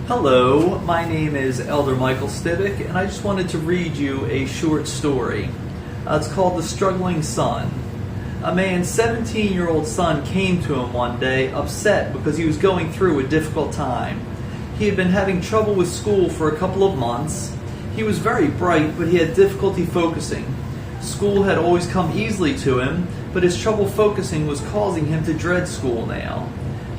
Hello, my name is Elder Michael Stivic, and I just wanted to read you a short story. It's called The Struggling Son. A man's 17-year-old son came to him one day upset because he was going through a difficult time. He had been having trouble with school for a couple of months. He was very bright, but he had difficulty focusing. School had always come easily to him, but his trouble focusing was causing him to dread school now.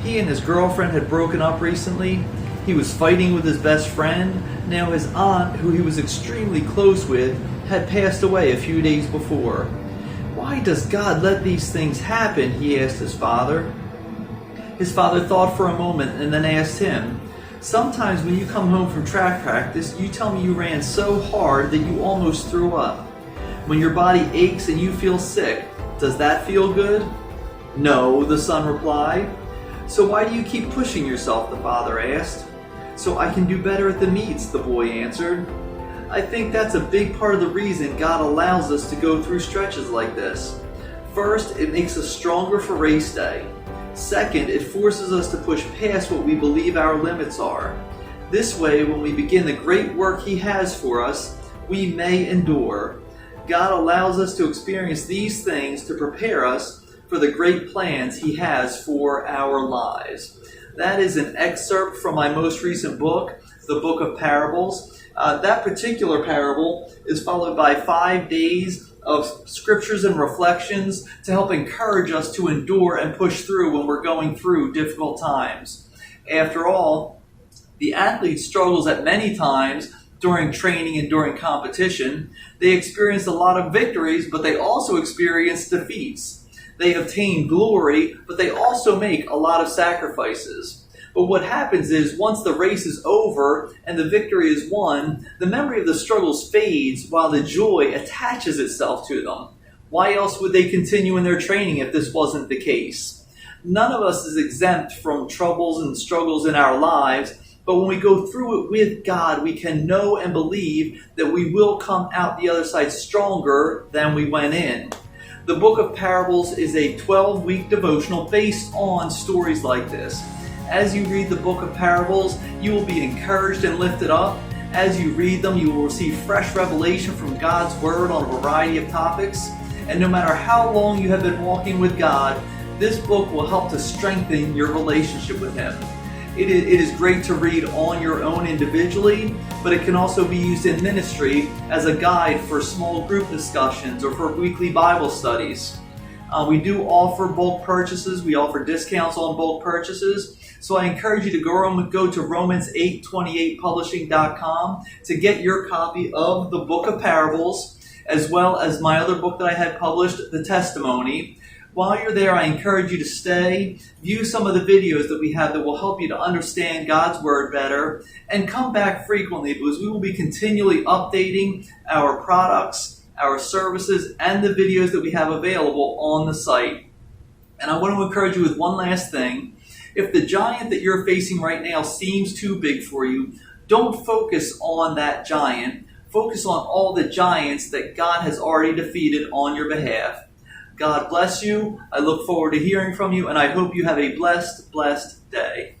He and his girlfriend had broken up recently. He was fighting with his best friend. Now his aunt, who he was extremely close with, had passed away a few days before. Why does God let these things happen? He asked his father. His father thought for a moment and then asked him, "Sometimes when you come home from track practice, you tell me you ran so hard that you almost threw up. When your body aches and you feel sick, does that feel good?" "No," the son replied. "So why do you keep pushing yourself?" the father asked. "So I can do better at the meets," the boy answered. I think that's a big part of the reason God allows us to go through stretches like this. First, it makes us stronger for race day. Second, it forces us to push past what we believe our limits are. This way, when we begin the great work He has for us, we may endure. God allows us to experience these things to prepare us for the great plans He has for our lives. That is an excerpt from my most recent book, the Book of Parables. That particular parable is followed by 5 days of scriptures and reflections to help encourage us to endure and push through when we're going through difficult times. After all, the athlete struggles at many times during training and during competition. They experience a lot of victories, but they also experience defeats. They obtain glory, but they also make a lot of sacrifices. But what happens is, once the race is over and the victory is won, the memory of the struggles fades while the joy attaches itself to them. Why else would they continue in their training if this wasn't the case? None of us is exempt from troubles and struggles in our lives, but when we go through it with God, we can know and believe that we will come out the other side stronger than we went in. The Book of Parables is a 12-week devotional based on stories like this. As you read the Book of Parables, you will be encouraged and lifted up. As you read them, you will receive fresh revelation from God's Word on a variety of topics. And no matter how long you have been walking with God, this book will help to strengthen your relationship with Him. It is great to read on your own individually, but it can also be used in ministry as a guide for small group discussions or for weekly Bible studies. We do offer bulk purchases. We offer discounts on bulk purchases. So I encourage you to go to Romans828publishing.com to get your copy of the Book of Parables, as well as my other book that I had published, The Testimony. While you're there, I encourage you to stay, view some of the videos that we have that will help you to understand God's Word better, and come back frequently because we will be continually updating our products, our services, and the videos that we have available on the site. And I want to encourage you with one last thing. If the giant that you're facing right now seems too big for you, don't focus on that giant. Focus on all the giants that God has already defeated on your behalf. God bless you. I look forward to hearing from you, and I hope you have a blessed day.